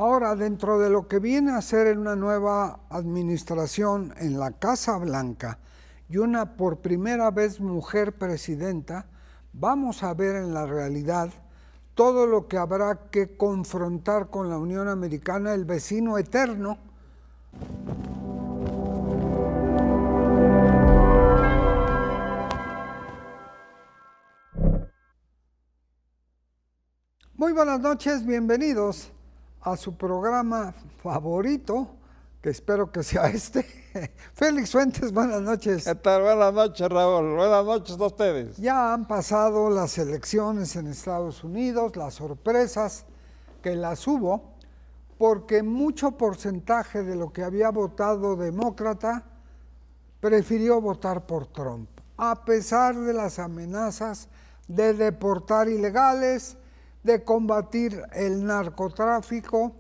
Ahora, dentro de lo que viene a ser una nueva administración en la Casa Blanca y una por primera vez mujer presidenta, vamos a ver en la realidad todo lo que habrá que confrontar con la Unión Americana, el vecino eterno. Muy buenas noches, bienvenidos a su programa favorito, que espero que sea este. Félix Fuentes, buenas noches. ¿Qué tal? Buenas noches, Raúl. Buenas noches a ustedes. Ya han pasado las elecciones en Estados Unidos, las sorpresas que las hubo, porque mucho porcentaje de lo que había votado demócrata prefirió votar por Trump, a pesar de las amenazas de deportar ilegales, de combatir el narcotráfico,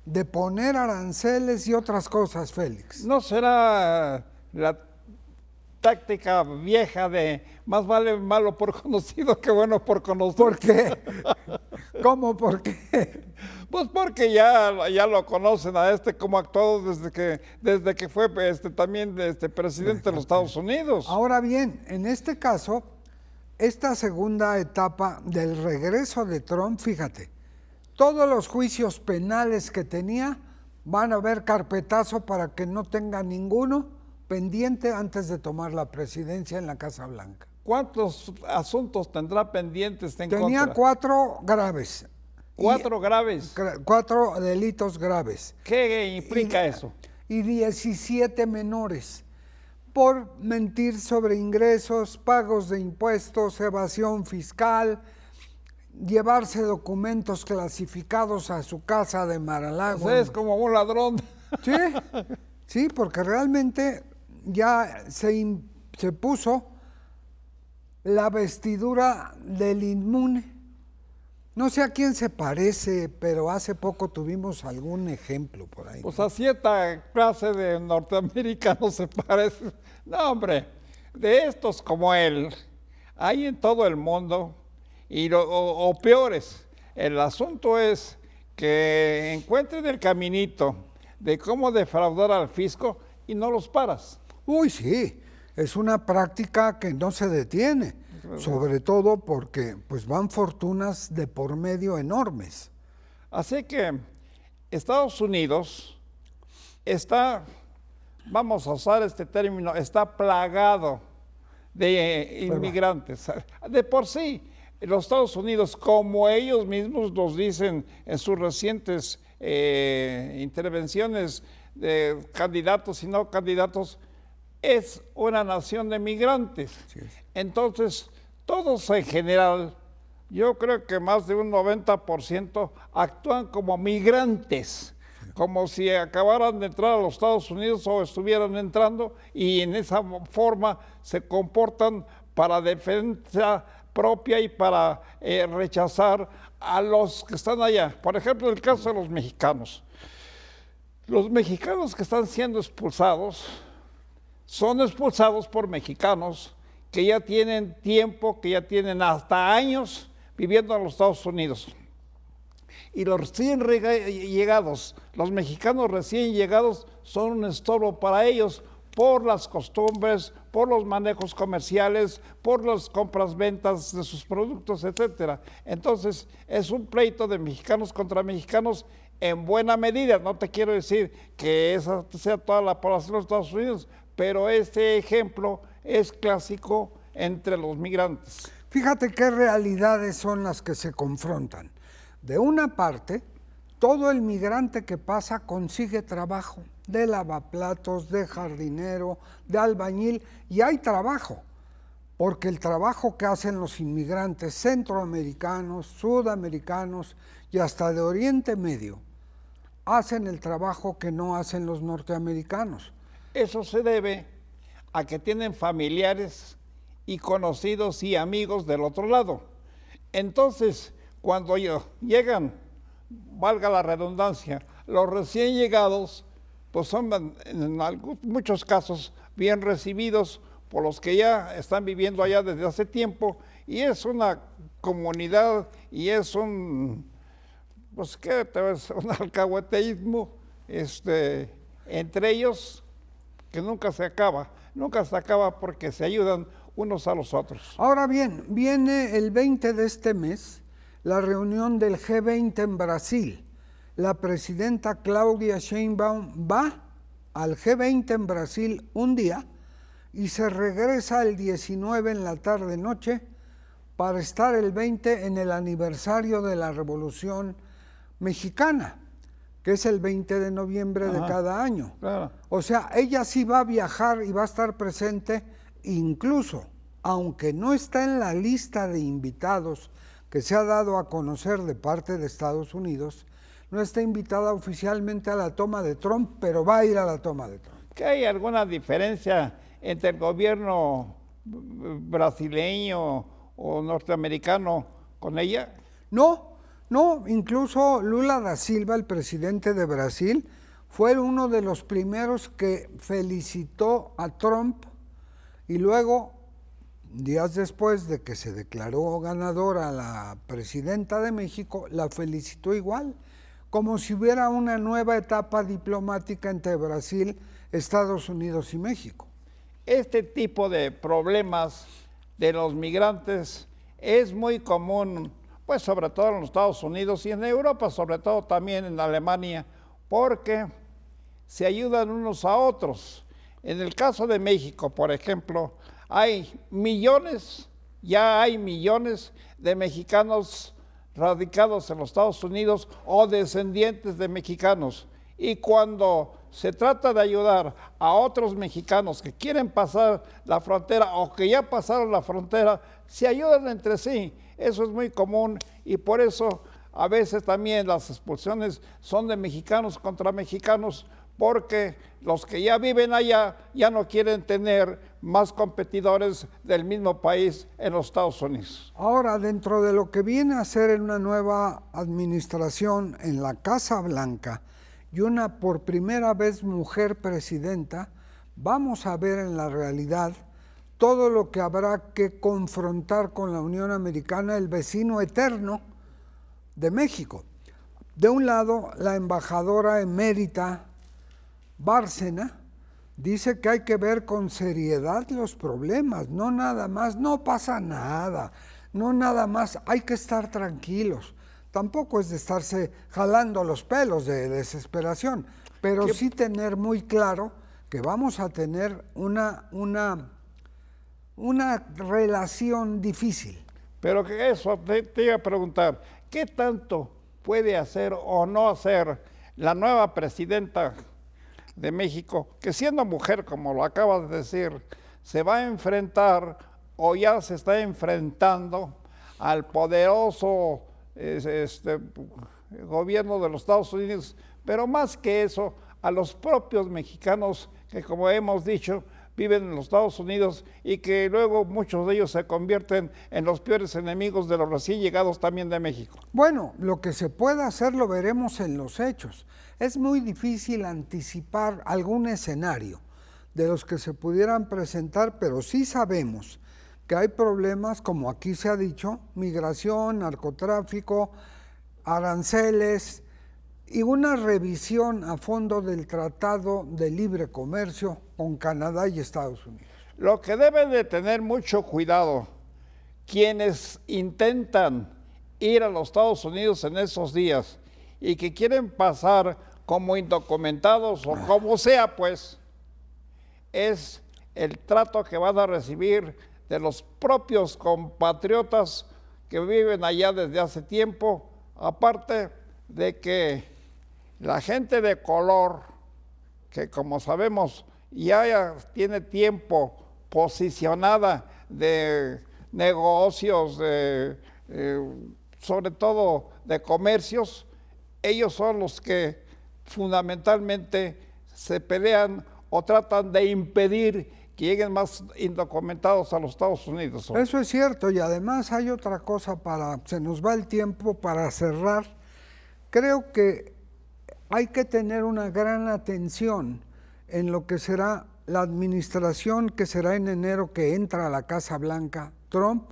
de poner aranceles y otras cosas, Félix. ¿No será la táctica vieja de más vale malo por conocido que bueno por conocer? ¿Por qué? ¿Cómo por qué? Pues porque ya lo conocen a como actuado desde que fue también presidente de los Estados Unidos. Ahora bien, en este caso, esta segunda etapa del regreso de Trump, fíjate, todos los juicios penales que tenía van a haber carpetazo para que no tenga ninguno pendiente antes de tomar la presidencia en la Casa Blanca. ¿Cuántos asuntos tendrá pendientes en Tenía contra? 4 graves. ¿4 graves? 4 delitos graves. ¿Qué implica eso? Y 17 menores. Por mentir sobre ingresos, pagos de impuestos, evasión fiscal, llevarse documentos clasificados a su casa de Mar-a-Lago. Pues es como un ladrón. Sí, sí, porque realmente ya se puso la vestidura del inmune. No sé a quién se parece, pero hace poco tuvimos algún ejemplo por ahí. Pues a cierta clase de norteamericanos se parece. No, hombre, de estos como él, hay en todo el mundo, o peores. El asunto es que encuentren el caminito de cómo defraudar al fisco y no los paras. Uy, sí, es una práctica que no se detiene, sobre todo porque pues van fortunas de por medio enormes. Así que Estados Unidos está, vamos a usar este término, está plagado de inmigrantes. De por sí, los Estados Unidos, como ellos mismos nos dicen en sus recientes intervenciones de candidatos y no candidatos, es una nación de migrantes. Sí. Entonces, todos en general, yo creo que más de un 90% actúan como migrantes, como si acabaran de entrar a los Estados Unidos o estuvieran entrando, y en esa forma se comportan para defensa propia y para rechazar a los que están allá. Por ejemplo, el caso de los mexicanos. Los mexicanos que están siendo expulsados son expulsados por mexicanos que ya tienen tiempo, que ya tienen hasta años viviendo en los Estados Unidos. Y los recién llegados, los mexicanos recién llegados son un estorbo para ellos por las costumbres, por los manejos comerciales, por las compras-ventas de sus productos, etcétera. Entonces, es un pleito de mexicanos contra mexicanos en buena medida. No te quiero decir que esa sea toda la población de los Estados Unidos, pero este ejemplo es clásico entre los migrantes. Fíjate qué realidades son las que se confrontan. De una parte, todo el migrante que pasa consigue trabajo, de lavaplatos, de jardinero, de albañil, y hay trabajo, porque el trabajo que hacen los inmigrantes centroamericanos, sudamericanos y hasta de Oriente Medio, hacen el trabajo que no hacen los norteamericanos. Eso se debe a que tienen familiares y conocidos y amigos del otro lado. Entonces, cuando llegan, valga la redundancia, los recién llegados, pues son en muchos casos bien recibidos por los que ya están viviendo allá desde hace tiempo, y es una comunidad y es un pues que es un alcahueteísmo entre ellos que nunca se acaba porque se ayudan unos a los otros. Ahora bien, viene el 20 de este mes la reunión del G20 en Brasil. La presidenta Claudia Sheinbaum va al G20 en Brasil un día y se regresa el 19 en la tarde-noche para estar el 20 en el aniversario de la Revolución Mexicana, que es el 20 de noviembre de cada año. Claro. O sea, ella sí va a viajar y va a estar presente, incluso, aunque no está en la lista de invitados que se ha dado a conocer de parte de Estados Unidos, no está invitada oficialmente a la toma de Trump, pero va a ir a la toma de Trump. ¿Que hay alguna diferencia entre el gobierno brasileño o norteamericano con ella? No, incluso Lula da Silva, el presidente de Brasil, fue uno de los primeros que felicitó a Trump y luego, días después de que se declaró ganadora la presidenta de México, la felicitó igual, como si hubiera una nueva etapa diplomática entre Brasil, Estados Unidos y México. Este tipo de problemas de los migrantes es muy común, pues sobre todo en los Estados Unidos y en Europa, sobre todo también en Alemania, porque se ayudan unos a otros. En el caso de México, por ejemplo, ya hay millones de mexicanos radicados en los Estados Unidos o descendientes de mexicanos. Y cuando se trata de ayudar a otros mexicanos que quieren pasar la frontera o que ya pasaron la frontera, se ayudan entre sí. Eso es muy común y por eso a veces también las expulsiones son de mexicanos contra mexicanos, porque los que ya viven allá ya no quieren tener más competidores del mismo país en los Estados Unidos. Ahora, dentro de lo que viene a ser en una nueva administración en la Casa Blanca y una por primera vez mujer presidenta, vamos a ver en la realidad todo lo que habrá que confrontar con la Unión Americana, el vecino eterno de México. De un lado, la embajadora emérita Bárcena dice que hay que ver con seriedad los problemas, no nada más, no pasa nada, no nada más, hay que estar tranquilos. Tampoco es de estarse jalando los pelos de desesperación, pero sí tener muy claro que vamos a tener una relación difícil. Pero que eso te iba a preguntar, ¿qué tanto puede hacer o no hacer la nueva presidenta de México, que siendo mujer, como lo acabas de decir, se va a enfrentar o ya se está enfrentando al poderoso gobierno de los Estados Unidos, pero más que eso, a los propios mexicanos que, como hemos dicho, viven en los Estados Unidos y que luego muchos de ellos se convierten en los peores enemigos de los recién llegados también de México? Bueno, lo que se pueda hacer lo veremos en los hechos. Es muy difícil anticipar algún escenario de los que se pudieran presentar, pero sí sabemos que hay problemas, como aquí se ha dicho, migración, narcotráfico, aranceles y una revisión a fondo del Tratado de Libre Comercio con Canadá y Estados Unidos. Lo que deben de tener mucho cuidado quienes intentan ir a los Estados Unidos en esos días y que quieren pasar como indocumentados o como sea, pues, es el trato que van a recibir de los propios compatriotas que viven allá desde hace tiempo, aparte de que la gente de color, que como sabemos ya tiene tiempo posicionada de negocios, sobre todo de comercios, ellos son los que fundamentalmente se pelean o tratan de impedir que lleguen más indocumentados a los Estados Unidos. Eso es cierto, y además hay otra cosa se nos va el tiempo para cerrar. Creo que hay que tener una gran atención en lo que será la administración que será en enero, que entra a la Casa Blanca Trump,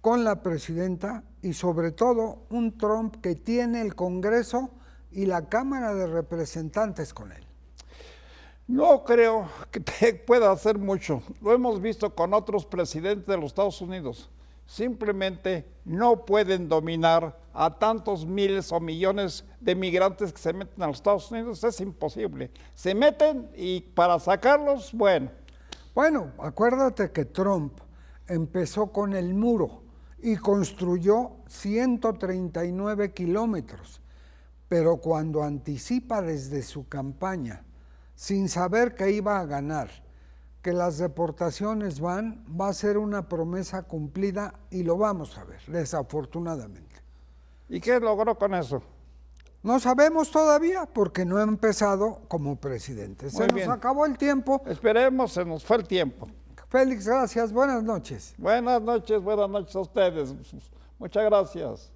con la presidenta y sobre todo un Trump que tiene el Congreso y la Cámara de Representantes con él? No creo que pueda hacer mucho. Lo hemos visto con otros presidentes de los Estados Unidos. Simplemente no pueden dominar a tantos miles o millones de migrantes que se meten a los Estados Unidos. Es imposible. Se meten y para sacarlos, bueno. Bueno, acuérdate que Trump empezó con el muro y construyó 139 kilómetros, pero cuando anticipa desde su campaña, sin saber que iba a ganar, que las deportaciones va a ser una promesa cumplida y lo vamos a ver, desafortunadamente. ¿Y qué logró con eso? No sabemos todavía porque no ha empezado como presidente. Se nos acabó el tiempo. Esperemos, se nos fue el tiempo. Félix, gracias. Buenas noches. Buenas noches a ustedes. Muchas gracias.